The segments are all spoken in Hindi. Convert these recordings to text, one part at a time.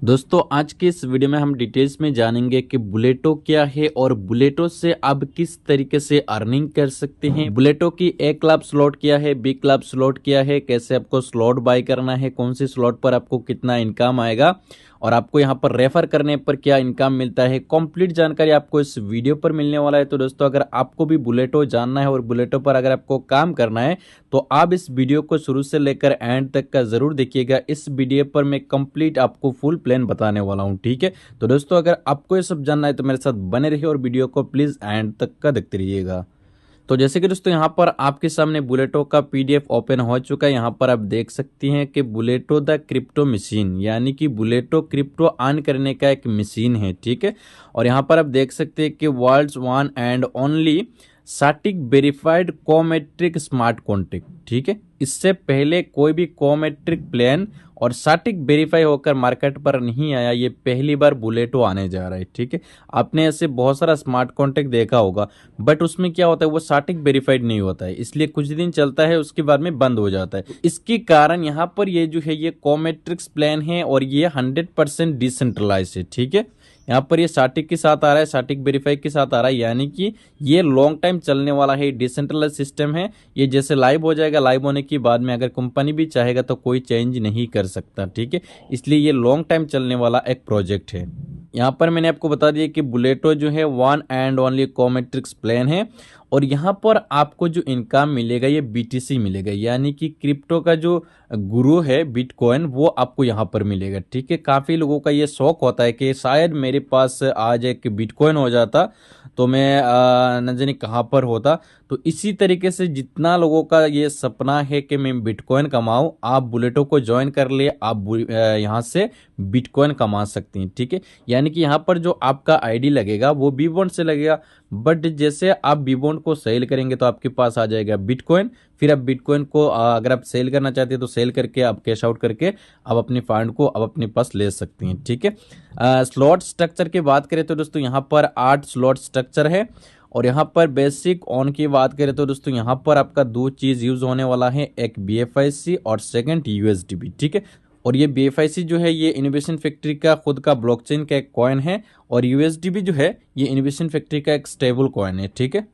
दोस्तों आज के इस वीडियो में हम डिटेल्स में जानेंगे कि बुलेटो क्या है और बुलेटो से आप किस तरीके से अर्निंग कर सकते हैं। बुलेटो की ए क्लब स्लॉट क्या है, बी क्लब स्लॉट क्या है, कैसे आपको स्लॉट बाय करना है, कौन सी स्लॉट पर आपको कितना इनकम आएगा और आपको यहाँ पर रेफर करने पर क्या इनकम मिलता है। कंप्लीट जानकारी आपको इस वीडियो पर मिलने वाला है। तो दोस्तों अगर आपको भी बुलेटो जानना है और बुलेटो पर अगर आपको काम करना है तो आप इस वीडियो को शुरू से लेकर एंड तक का जरूर देखिएगा। इस वीडियो पर मैं कंप्लीट आपको फुल प्लान बताने वाला हूं, ठीक है। तो दोस्तों अगर आपको ये सब जानना है तो मेरे साथ बने रहिए और वीडियो को प्लीज एंड तक का देखते रहिएगा। तो जैसे कि दोस्तों यहाँ पर आपके सामने बुलेटो का पीडीएफ ओपन हो चुका है। यहाँ पर आप देख सकती हैं कि बुलेटो द क्रिप्टो मशीन यानी कि बुलेटो क्रिप्टो अर्न करने का एक मशीन है, ठीक है। और यहाँ पर आप देख सकते हैं कि world's one and only static verified cometric smart contract, ठीक है। इससे पहले कोई भी कोमेट्रिक प्लान और स्टैटिक वेरीफाई होकर मार्केट पर नहीं आया, ये पहली बार बुलेटो आने जा रहा है, ठीक है। आपने ऐसे बहुत सारा स्मार्ट कॉन्ट्रैक्ट देखा होगा बट उसमें क्या होता है वो स्टैटिक वेरीफाइड नहीं होता है, इसलिए कुछ दिन चलता है उसके बाद में बंद हो जाता है। इसके कारण यहाँ पर ये जो है ये कोमेट्रिक्स प्लान है और ये 100% डिसेंट्रलाइज है, ठीक है। यहाँ पर ये स्टैटिक के साथ आ रहा है, स्टैटिक वेरीफाई के साथ आ रहा है, यानी कि ये लॉन्ग टाइम चलने वाला है, डिसेंट्रलाइज सिस्टम है। ये जैसे लाइव हो जाएगा, लाइव होने के बाद में अगर कंपनी भी चाहेगा तो कोई चेंज नहीं कर सकता, ठीक है। इसलिए ये लॉन्ग टाइम चलने वाला एक प्रोजेक्ट है। यहाँ पर मैंने आपको बता दिया कि बुलेटो जो है वन एंड ओनली कोमेट्रिक्स प्लान है और यहाँ पर आपको जो इनकम मिलेगा ये बीटीसी मिलेगा, यानी कि क्रिप्टो का जो गुरु है बिटकॉइन वो आपको यहाँ पर मिलेगा, ठीक है। काफ़ी लोगों का ये शौक होता है कि शायद मेरे पास आज एक बिटकॉइन हो जाता तो मैं न जाने कहाँ पर होता। तो इसी तरीके से जितना लोगों का ये सपना है कि मैं बिटकॉइन कमाऊं, आप बुलेटो को ज्वाइन कर ले, आप यहाँ से बिटकॉइन कमा सकते हैं, ठीक है। यानी कि यहाँ पर जो आपका आईडी लगेगा वो बी बॉन्ड से लगेगा, बट जैसे आप बी बॉन्ड को सेल करेंगे तो आपके पास आ जाएगा बिटकॉइन। फिर आप बिटकॉइन को अगर आप सेल करना चाहते हैं तो सेल करके आप कैश आउट करके आप अपने फंड को आप अपने पास ले सकते हैं, ठीक है। स्लॉट स्ट्रक्चर की बात करें तो दोस्तों यहाँ पर 8 स्लॉट स्ट्रक्चर है और यहाँ पर बेसिक ऑन की बात करें तो दोस्तों यहाँ पर आपका दो चीज यूज होने वाला है, एक BFIC और सेकंड USDB, ठीक है। और ये BFIC जो है ये इनोवेशन फैक्ट्री का खुद का ब्लॉकचेन का एक कॉइन है और USDB जो है ये इनोवेशन फैक्ट्री का एक स्टेबल कॉइन है, ठीक है।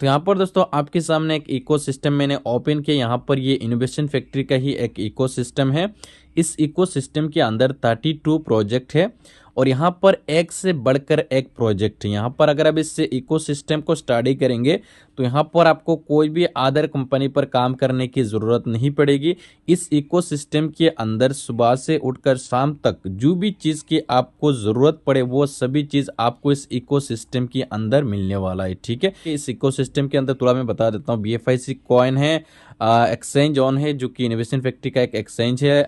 तो यहाँ पर दोस्तों आपके सामने एक इकोसिस्टम मैंने ओपन किया। यहाँ पर ये इनोवेशन फैक्ट्री का ही एक इकोसिस्टम है। इस इकोसिस्टम के अंदर 32 प्रोजेक्ट है और यहाँ पर एक से बढ़कर एक प्रोजेक्ट है। यहाँ पर अगर आप इस इकोसिस्टम को स्टडी करेंगे तो यहाँ पर आपको कोई भी अदर कंपनी पर काम करने की ज़रूरत नहीं पड़ेगी। इस इकोसिस्टम के अंदर सुबह से उठकर शाम तक जो भी चीज़ की आपको ज़रूरत पड़े वो सभी चीज़ आपको इस इकोसिस्टम के अंदर मिलने वाला है, ठीक है। इस इकोसिस्टम के अंदर थोड़ा मैं बता देता हूँ। BFIC कॉइन है, एक्सचेंज ऑन है जो कि इनोवेशन फैक्ट्री का एक एक्सचेंज है,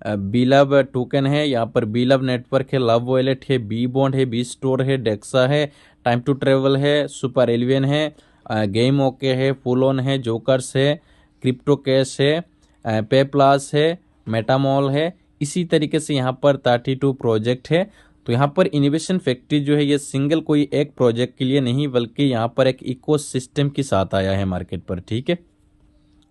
बीलव टोकन है, यहाँ पर बीलव नेटवर्क है, लव वॉलेट है, बी बॉन्ड है, बी स्टोर है, डेक्सा है, टाइम टू ट्रेवल है, सुपर एलियन है, गेम ओके है, फुल ऑन है, जोकर्स है, क्रिप्टो कैश है, पे प्लस है, मेटामॉल है। इसी तरीके से यहाँ पर 32 प्रोजेक्ट है। तो यहाँ पर इनोवेशन फैक्ट्री जो है ये सिंगल कोई एक प्रोजेक्ट के लिए नहीं बल्कि यहाँ पर एक इकोसिस्टम के साथ आया है मार्केट पर, ठीक है।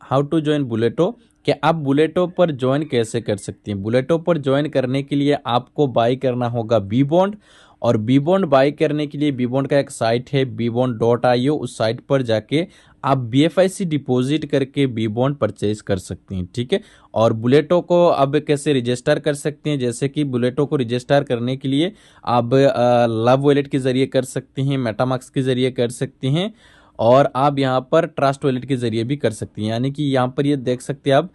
हाउ टू ज्वाइन बुलेटो, कि आप बुलेटो पर ज्वाइन कैसे कर सकती हैं। बुलेटो पर ज्वाइन करने के लिए आपको बाय करना होगा बी बॉन्ड और बी बॉन्ड बाय करने के लिए बी बॉन्ड का एक साइट है bbond.io, उस साइट पर जाके आप BFIC डिपॉजिट करके बी बॉन्ड परचेज कर सकती हैं, ठीक है। और बुलेटो को अब कैसे रजिस्टर कर सकते हैं, जैसे कि बुलेटो को रजिस्टर करने के लिए आप लव वॉलेट के जरिए कर सकती हैं, मेटामास्क के जरिए कर सकती हैं और आप यहाँ पर ट्रस्ट वॉलेट के जरिए भी कर सकती हैं। यानी कि यहाँ पर ये देख सकते हैं आप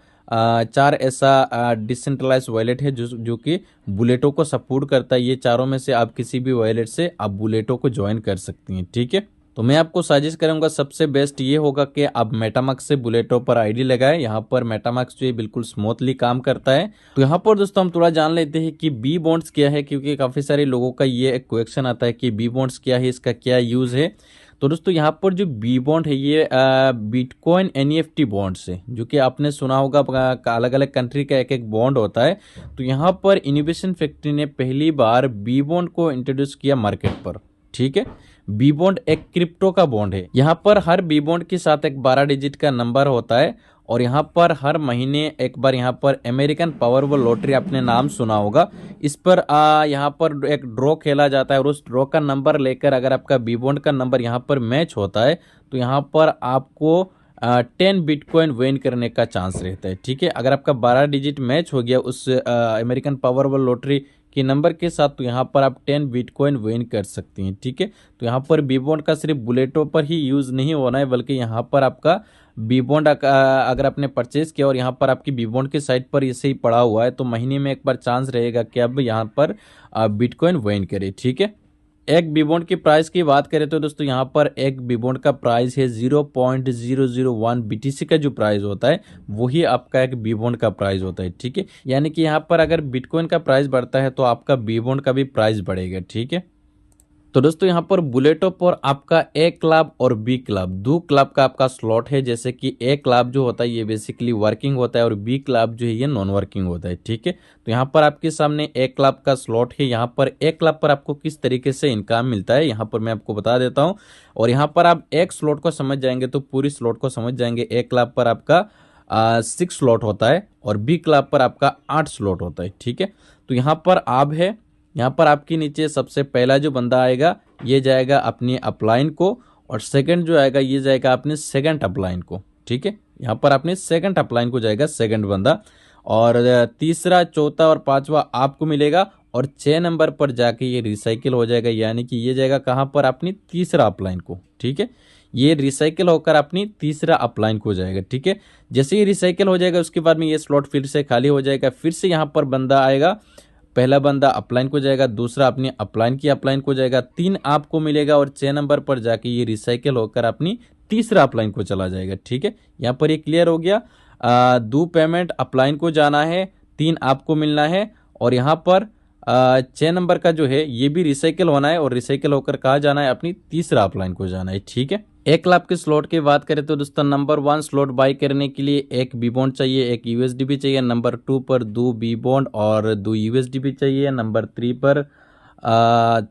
4 ऐसा डिसेंट्रलाइज वॉलेट है जो कि बुलेटो को सपोर्ट करता है। ये चारों में से आप किसी भी वॉलेट से आप बुलेटो को ज्वाइन कर सकती हैं, ठीक है। तो मैं आपको सजेस्ट करूंगा सबसे बेस्ट ये होगा कि आप मेटामास्क से बुलेटो पर आईडी लगाएं। यहाँ पर मेटामास्क जो है बिल्कुल स्मूथली काम करता है। तो यहाँ पर दोस्तों हम थोड़ा जान लेते हैं कि बी बॉन्ड्स क्या है, क्योंकि काफी सारे लोगों का ये एक क्वेश्चन आता है कि बी बॉन्ड्स क्या है, इसका क्या यूज है। तो दोस्तों यहाँ पर जो बी बॉन्ड है ये बिटकॉइन NFT बॉन्ड्स है, जो कि आपने सुना होगा अलग अलग कंट्री का एक एक बॉन्ड होता है। तो यहाँ पर इनोवेशन फैक्ट्री ने पहली बार बी बॉन्ड को इंट्रोड्यूस किया मार्केट पर, ठीक है। बी बॉन्ड एक क्रिप्टो का बॉन्ड है। यहाँ पर हर बी बॉन्ड के साथ एक 12 डिजिट का नंबर होता है और यहाँ पर हर महीने एक बार यहाँ पर अमेरिकन पावरबॉल लॉटरी आपने नाम सुना होगा। इस पर यहाँ पर एक ड्रॉ खेला जाता है और उस ड्रॉ का नंबर लेकर अगर आपका बी बॉन्ड का नंबर यहाँ पर मैच होता है तो यहाँ पर आपको 10 बिटकॉइन विन करने का चांस रहता है। ठीक है, अगर आपका 12 डिजिट मैच हो गया उस अमेरिकन पावरबॉल लॉटरी के नंबर के साथ तो यहाँ पर आप 10 बिटकॉइन विन कर सकती हैं। ठीक है, तो यहाँ पर बी बॉन्ड का सिर्फ बुलेटो पर ही यूज़ नहीं होना है, बल्कि यहाँ पर आपका बी बॉन्ड अगर आपने परचेज किया और यहाँ पर आपकी बी बॉन्ड की साइट पर इसे ही पड़ा हुआ है तो महीने में एक बार चांस रहेगा कि अब यहाँ पर बिटकॉइन विन करें। ठीक है, एक बी बॉन्ड की प्राइस की बात करें तो दोस्तों यहाँ पर एक बी बॉन्ड का प्राइस है 0.001 BTC का जो प्राइस होता है वही आपका एक बी बॉन्ड का प्राइस होता है। ठीक है, यानी कि यहाँ पर अगर बिटकॉइन का प्राइस बढ़ता है तो आपका बी बॉन्ड का भी प्राइस बढ़ेगा। ठीक है, तो दोस्तों यहाँ पर बुलेटो पर आपका ए क्लब और बी क्लब दो क्लब का आपका स्लॉट है। जैसे कि ए क्लब जो होता है ये बेसिकली वर्किंग होता है और बी क्लब जो है ये नॉन वर्किंग होता है। ठीक है, तो यहाँ पर आपके सामने ए क्लब का स्लॉट है। यहाँ पर ए क्लब पर आपको किस तरीके से इनकम मिलता है यहाँ पर मैं आपको बता देता हूँ, और यहाँ पर आप एक स्लॉट को समझ जाएंगे तो पूरी स्लॉट को समझ जाएंगे। ए क्लब पर आपका 6 स्लॉट होता है और बी क्लब पर आपका 8 स्लॉट होता है। ठीक है, तो यहाँ पर आप है, यहाँ पर आपके नीचे सबसे पहला जो बंदा आएगा ये जाएगा अपनी अपलाइन को, और सेकंड जो आएगा ये जाएगा अपने सेकंड अपलाइन को। ठीक है, यहाँ पर अपने सेकंड अपलाइन को जाएगा सेकंड बंदा, और तीसरा चौथा और पांचवा आपको मिलेगा, और 6 नंबर पर जाके ये रिसाइकिल हो जाएगा, यानी कि ये जाएगा कहाँ पर अपनी तीसरा अपलाइन को। ठीक है, ये रिसाइकिल होकर अपनी तीसरा अपलाइन को जाएगा। ठीक है, जैसे ही रिसाइकिल हो जाएगा उसके बाद में ये स्लॉट फिर से खाली हो जाएगा, फिर से यहाँ पर बंदा आएगा, पहला बंदा अपलाइन को जाएगा, दूसरा अपनी अपलाइन की अपलाइन को जाएगा, 3 आपको मिलेगा, और 6 नंबर पर जाके ये रिसाइकिल होकर अपनी तीसरा अपलाइन को चला जाएगा। ठीक है, यहाँ पर ये क्लियर हो गया। 2 पेमेंट अपलाइन को जाना है, 3 आपको मिलना है, और यहाँ पर 6 नंबर का जो है ये भी रिसाइकिल होना है, और रिसाइकिल होकर कहाँ जाना है, अपनी तीसरा अपलाइन को जाना है। ठीक है, एक लाख के स्लॉट की बात करें तो दोस्तों नंबर 1 स्लॉट बाई करने के लिए एक बी बॉन्ड चाहिए, एक यूएसडीपी चाहिए। नंबर 2 पर 2 बी बॉन्ड और 2 यूएसडीपी चाहिए। नंबर 3 पर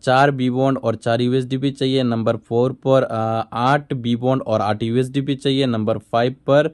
4 बी बॉन्ड और 4 यूएसडीपी चाहिए। नंबर 4 पर 8 बी बॉन्ड और 8 यूएसडीपी चाहिए। नंबर 5 पर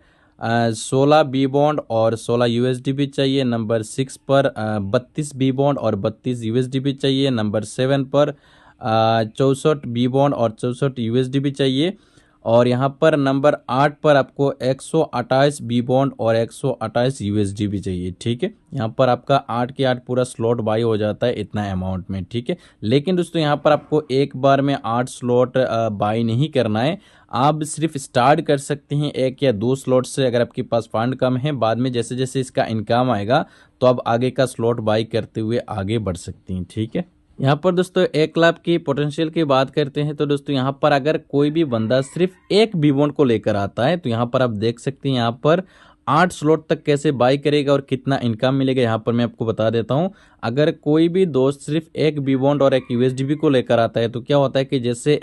16 बी बॉन्ड और 16 यूएसडीपी चाहिए। नंबर 6 पर 32 बी बॉन्ड और 32 यूएसडीपी चाहिए। नंबर 7 पर 64 बी बॉन्ड और 64 यूएसडीपी चाहिए। और यहाँ पर नंबर 8 पर आपको 128 बी बॉन्ड और 128 यूएसडीपी चाहिए। ठीक है, यहाँ पर आपका 8 के 8 पूरा स्लॉट बाई हो जाता है इतना अमाउंट में। ठीक है, लेकिन दोस्तों यहाँ पर आपको एक बार में 8 स्लॉट बाई नहीं करना है, आप सिर्फ स्टार्ट कर सकते हैं 1 या 2 स्लॉट से अगर आपके पास फंड कम है। बाद में जैसे जैसे इसका इनकम आएगा तो आप आगे का स्लॉट बाई करते हुए आगे बढ़ सकती हैं। ठीक है, यहाँ पर दोस्तों 1 लाख की पोटेंशियल की बात करते हैं तो दोस्तों यहाँ पर अगर कोई भी बंदा सिर्फ एक बी बॉन्ड को लेकर आता है तो यहाँ पर आप देख सकते हैं यहाँ पर 8 स्लॉट तक कैसे बाई करेगा और कितना इनकम मिलेगा यहाँ पर मैं आपको बता देता हूँ। अगर कोई भी दोस्त सिर्फ एक बी बॉन्ड और एक यूएसडीपी को लेकर आता है तो क्या होता है कि जैसे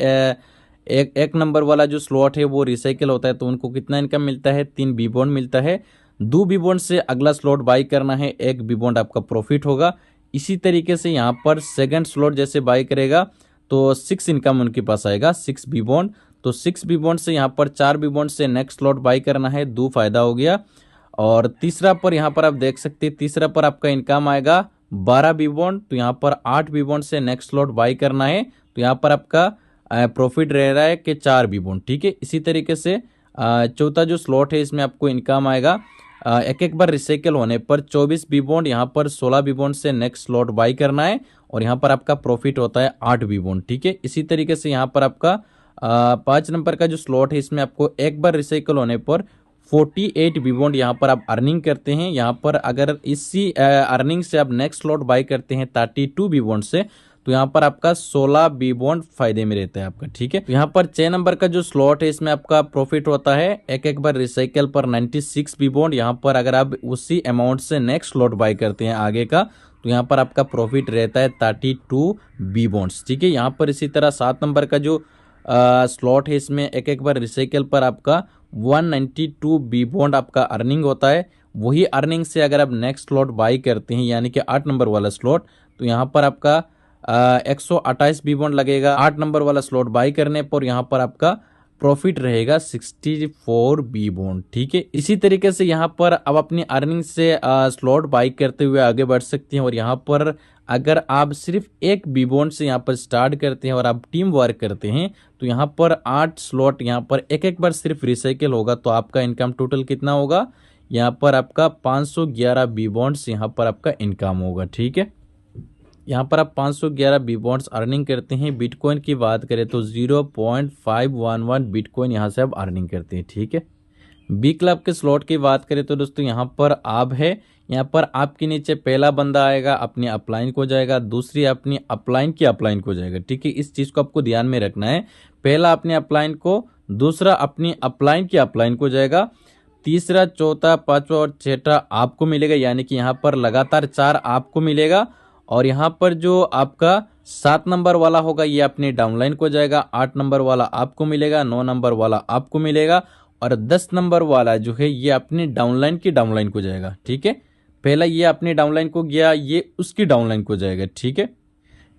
एक नंबर वाला जो स्लॉट है वो रिसाइकिल होता है तो उनको कितना इनकम मिलता है, 3 बी बॉन्ड मिलता है। 2 बी बॉन्ड से अगला स्लॉट बाई करना है, 1 बी बॉन्ड आपका प्रॉफिट होगा। इसी तरीके से यहाँ पर सेकंड स्लॉट जैसे बाई करेगा तो 6 इनकम उनके पास आएगा, 6 बी बॉन्ड। तो 6 बी बॉन्ड से यहाँ पर 4 बी बॉन्ड से नेक्स्ट स्लॉट बाई करना है, 2 फायदा हो गया। और तीसरा पर यहाँ पर आप देख सकते हैं तीसरा पर आपका इनकम आएगा 12 बी बॉन्ड, तो यहाँ पर 8 बी बॉन्ड से नेक्स्ट स्लॉट बाई करना है, तो यहाँ पर आपका प्रॉफिट रह रहा है कि 4 बी बॉन्ड। ठीक है, इसी तरीके से चौथा जो स्लॉट है इसमें आपको इनकम आएगा एक एक बार रिसाइकिल होने पर 24 बी बॉन्ड, यहाँ पर 16 बी बॉन्ड से नेक्स्ट स्लॉट बाई करना है, और यहाँ पर आपका प्रॉफिट होता है 8 बी बॉन्ड। ठीक है, इसी तरीके से यहाँ पर आपका 5 नंबर का जो स्लॉट है इसमें आपको एक बार रिसाइकिल होने पर 48 बी बॉन्ड यहाँ पर आप अर्निंग करते हैं। यहाँ पर अगर इसी अर्निंग से आप नेक्स्ट स्लॉट बाई करते हैं 32 बी बॉन्ड से तो यहाँ पर आपका 16 बी बॉन्ड फायदे में रहता है आपका। ठीक है, तो यहाँ पर 6 नंबर का जो स्लॉट है इसमें आपका प्रॉफिट होता है एक एक बार रिसाइकिल पर 96 बी बॉन्ड। यहाँ पर अगर आप उसी अमाउंट से नेक्स्ट स्लॉट बाई करते हैं आगे का तो यहाँ पर आपका प्रॉफिट रहता है 32 बी बॉन्ड्स। ठीक है, यहाँ पर इसी तरह 7 नंबर का जो स्लॉट है इसमें एक एक बार रिसाइकिल पर आपका 192 बी बॉन्ड आपका अर्निंग होता है। वही अर्निंग से अगर आप नेक्स्ट स्लॉट बाई करते हैं यानी कि 8 नंबर वाला स्लॉट तो यहाँ पर आपका 128 बी बॉन्ड लगेगा 8 नंबर वाला स्लॉट बाई करने पर। यहाँ पर आपका प्रॉफिट रहेगा 64 बी बॉन्ड। ठीक है, इसी तरीके से यहाँ पर अब अपनी अर्निंग से स्लॉट बाई करते हुए आगे बढ़ सकते हैं। और यहाँ पर अगर आप सिर्फ एक बी बॉन्ड से यहाँ पर स्टार्ट करते हैं और आप टीम वर्क करते हैं तो यहाँ पर 8 स्लॉट यहाँ पर एक बार सिर्फ रिसाइकिल होगा तो आपका इनकम टोटल कितना होगा, यहाँ पर आपका 511 बी बॉन्ड्स यहाँ पर आपका इनकम होगा। ठीक है, यहाँ पर आप 511 बी बॉन्ड्स अर्निंग करते हैं। बिटकॉइन की बात करें तो 0.511 बिटकॉइन यहाँ से आप अर्निंग करते हैं। ठीक है, बी क्लब के स्लॉट की बात करें तो दोस्तों यहाँ पर आप है, यहाँ पर आपके नीचे पहला बंदा आएगा अपनी अपलाइन को जाएगा, दूसरी अपनी अपलाइन की अपलाइन को जाएगा। ठीक है, इस चीज़ को आपको ध्यान में रखना है। पहला अपने अपलाइन को, दूसरा अपनी अपलाइन की अपलाइन को जाएगा, तीसरा, चौथा, पांचवा और छठा आपको मिलेगा, यानी कि यहाँ पर लगातार 4 आपको मिलेगा। और यहाँ पर जो आपका 7 नंबर वाला होगा ये अपने डाउनलाइन को जाएगा, 8 नंबर वाला आपको मिलेगा, 9 नंबर वाला आपको मिलेगा और 10 नंबर वाला जो है ये अपने डाउनलाइन की डाउनलाइन को जाएगा। ठीक है, पहला ये अपने डाउनलाइन को गया, ये उसकी डाउनलाइन को जाएगा। ठीक है,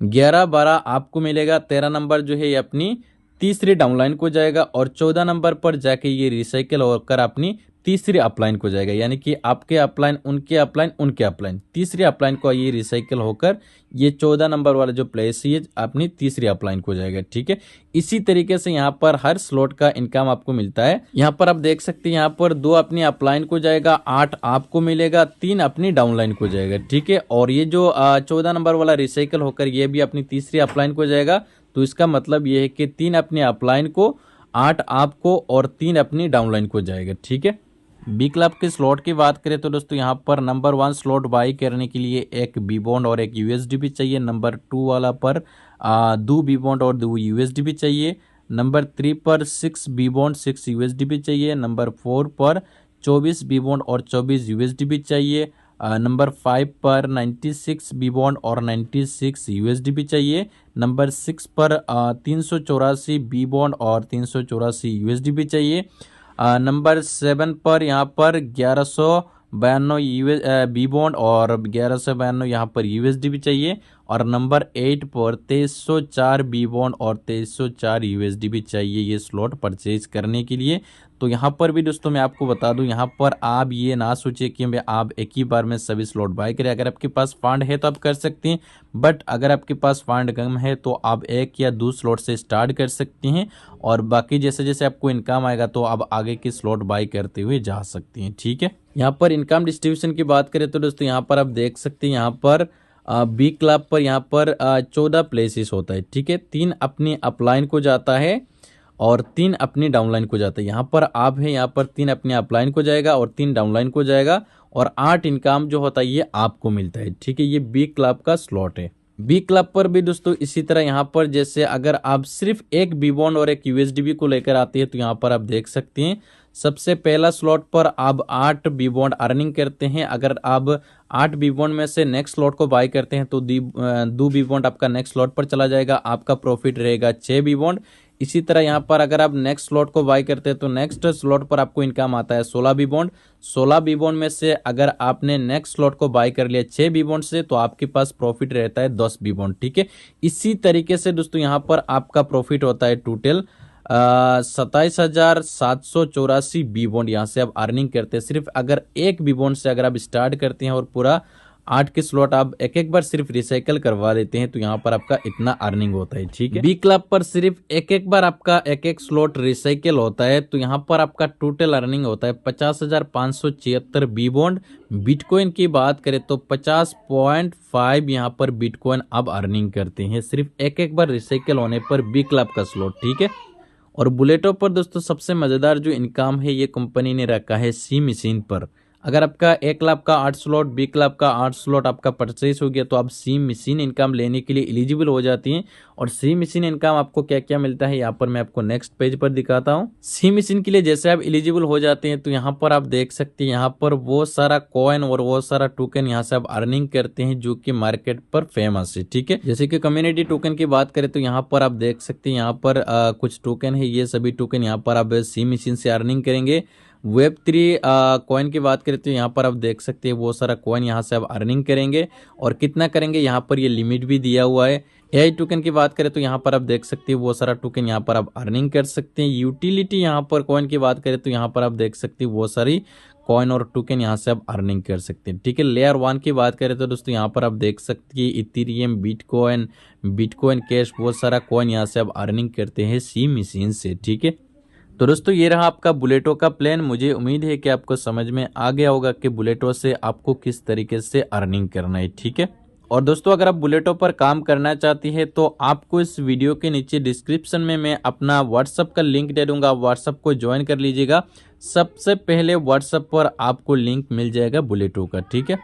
11, 12 आपको मिलेगा, 13 नंबर जो है ये अपनी तीसरी डाउनलाइन को जाएगा और 14 नंबर पर जाके ये रिसाइकिल होकर अपनी तीसरी अपलाइन को जाएगा, यानी कि आपके अपलाइन, उनके अपलाइन, उनके अपलाइन, तीसरी अपलाइन को ये रिसाइकिल होकर ये 14 नंबर वाला जो प्लेस है अपनी तीसरी अपलाइन को जाएगा। ठीक है, इसी तरीके से यहाँ पर हर स्लॉट का इनकम आपको मिलता है। यहाँ पर आप देख सकते हैं, यहाँ पर 2 अपनी अपलाइन को जाएगा, 8 आपको मिलेगा, 3 अपनी डाउनलाइन को जाएगा। ठीक है, और ये जो 14 नंबर वाला रिसाइकिल होकर ये भी अपनी तीसरी अपलाइन को जाएगा, तो इसका मतलब ये है कि 3 अपनी अपलाइन को, 8 आपको और 3 अपनी डाउनलाइन को जाएगा। ठीक है, बी क्लब के स्लॉट की बात करें तो दोस्तों यहाँ पर नंबर 1 स्लॉट बाई करने के लिए एक बी बॉन्ड और एक यूएसडीपी चाहिए। नंबर 2 वाला पर 2 बी बॉन्ड और 2 यूएसडीपी चाहिए। नंबर 3 पर 6 बी बॉन्ड 6 यूएसडीपी चाहिए। नंबर 4 पर 24 बी बॉन्ड और 24 यूएसडीपी चाहिए। नंबर 5 पर 96 बी बॉन्ड और 96 यूएसडीपी चाहिए। नंबर 6 पर 384 बी बॉन्ड और 384 यूएसडीपी चाहिए। नंबर 7 पर यहाँ पर 1192 बी बॉन्ड और 1192 यहाँ पर यूएसडीपी चाहिए। और नंबर 8 पर 2304 बी बॉन्ड और 2304 यूएसडीपी चाहिए ये स्लॉट परचेज करने के लिए। तो यहाँ पर भी दोस्तों मैं आपको बता दूं, यहाँ पर आप ये ना सोचिए कि आप एक ही बार में सभी स्लॉट बाय करें। अगर आपके पास फंड है तो आप कर सकते हैं, बट अगर आपके पास फंड कम है तो आप 1 या 2 स्लॉट से स्टार्ट कर सकते हैं और बाकी जैसे जैसे आपको इनकम आएगा तो आप आगे की स्लॉट बाय करते हुए जा सकते हैं। ठीक है, यहाँ पर इनकम डिस्ट्रीब्यूशन की बात करें तो दोस्तों यहाँ पर आप देख सकते हैं, यहाँ पर बी क्लब पर यहाँ पर 14 प्लेसेस होता है। ठीक है, 3 अपनी अपलाइन को जाता है और 3 अपनी डाउनलाइन को जाता है। यहाँ पर आप है, यहाँ पर 3 अपनी अपलाइन को जाएगा और 3 डाउनलाइन को जाएगा और 8 इनकम जो होता है ये आपको मिलता है। ठीक है, ये बी क्लब का स्लॉट है। बी क्लब पर भी दोस्तों इसी तरह यहाँ पर जैसे अगर आप सिर्फ एक बी बॉन्ड और एक यूएसडीबी को लेकर आते हैं तो यहाँ पर आप देख सकते हैं सबसे पहला स्लॉट पर आप 8 बी बॉन्ड अर्निंग करते हैं। अगर आप 8 बी बॉन्ड में से नेक्स्ट स्लॉट को बाय करते हैं तो 2 बी बॉन्ड आपका नेक्स्ट स्लॉट पर चला जाएगा, आपका प्रॉफिट रहेगा 6 बी बॉन्ड। इसी तरह यहाँ पर अगर आप नेक्स्ट स्लॉट को बाय करते हैं तो नेक्स्ट स्लॉट पर आपको इनकम आता है 16 बी बॉन्ड। 16 बी बॉन्ड में से अगर आपने नेक्स्ट स्लॉट को बाय कर लिया 6 बी बॉन्ड से तो आपके पास प्रॉफिट रहता है 10 बी बॉन्ड। ठीक है, इसी तरीके से दोस्तों यहाँ पर आपका प्रॉफिट होता है टोटल 27,784 बी बॉन्ड यहाँ से आप अर्निंग करते हैं। सिर्फ अगर एक बी बॉन्ड से अगर आप स्टार्ट करते हैं और पूरा 8 के स्लॉट आप एक बार सिर्फ रिसाइकल करवा लेते हैं तो यहाँ पर आपका इतना अर्निंग होता है। ठीक है, बी क्लब पर सिर्फ एक बार आपका एक स्लॉट रिसाइकल होता है तो यहाँ पर आपका टोटल अर्निंग होता है 50,576 बी बॉन्ड। बिटकॉइन की बात करें तो 50.5 यहाँ पर बिटकॉइन अब अर्निंग करते हैं सिर्फ एक बार रिसाइकल होने पर बी क्लब का स्लॉट। ठीक है, और बुलेटो पर दोस्तों सबसे मजेदार जो इनकम है ये कंपनी ने रखा है सी मशीन पर। अगर आपका 1 क्लब का 8 स्लॉट, बी क्लब का 8 स्लॉट आपका परचेज हो गया तो आप सी मशीन इनकम लेने के लिए एलिजिबल हो जाती हैं। और सी मशीन इनकम आपको क्या क्या मिलता है यहाँ पर मैं आपको नेक्स्ट पेज पर दिखाता हूँ। सी मशीन के लिए जैसे आप एलिजिबल हो जाते हैं तो यहाँ पर आप देख सकते हैं यहाँ पर वो सारा कॉइन और वो सारा टोकन यहाँ से आप अर्निंग करते हैं जो कि मार्केट पर फेमस है। ठीक है, जैसे कि कम्युनिटी टोकन की बात करें तो यहाँ पर आप देख सकते हैं यहाँ पर कुछ टोकन है, ये सभी टोकन यहाँ पर आप सी मशीन से अर्निंग करेंगे। Web3 कॉइन की बात करें तो यहाँ पर आप देख सकते हैं वो सारा कॉइन यहाँ से आप अर्निंग करेंगे और कितना करेंगे यहाँ पर ये लिमिट भी दिया हुआ है एआई टोकन की बात करें तो यहाँ पर आप देख सकते हैं वो सारा टोकन यहाँ पर आप अर्निंग कर सकते हैं। यूटिलिटी यहाँ पर कॉइन की बात करें तो यहाँ पर आप देख सकते हैं वो सारी कॉइन और टोकन यहाँ से आप अर्निंग कर सकते हैं। ठीक है, लेयर 1 की बात करें तो दोस्तों यहाँ पर आप देख सकते हैं इथेरियम, बिटकॉइन कैश, बहुत सारा कॉइन यहाँ से आप अर्निंग करते हैं सी मशीन से। ठीक है, तो दोस्तों ये रहा आपका बुलेटो का प्लान। मुझे उम्मीद है कि आपको समझ में आ गया होगा कि बुलेटो से आपको किस तरीके से अर्निंग करना है। ठीक है, और दोस्तों अगर आप बुलेटो पर काम करना चाहती है तो आपको इस वीडियो के नीचे डिस्क्रिप्शन में मैं अपना व्हाट्सअप का लिंक दे दूंगा, व्हाट्सअप को ज्वाइन कर लीजिएगा। सबसे पहले व्हाट्सअप पर आपको लिंक मिल जाएगा बुलेटो का। ठीक है।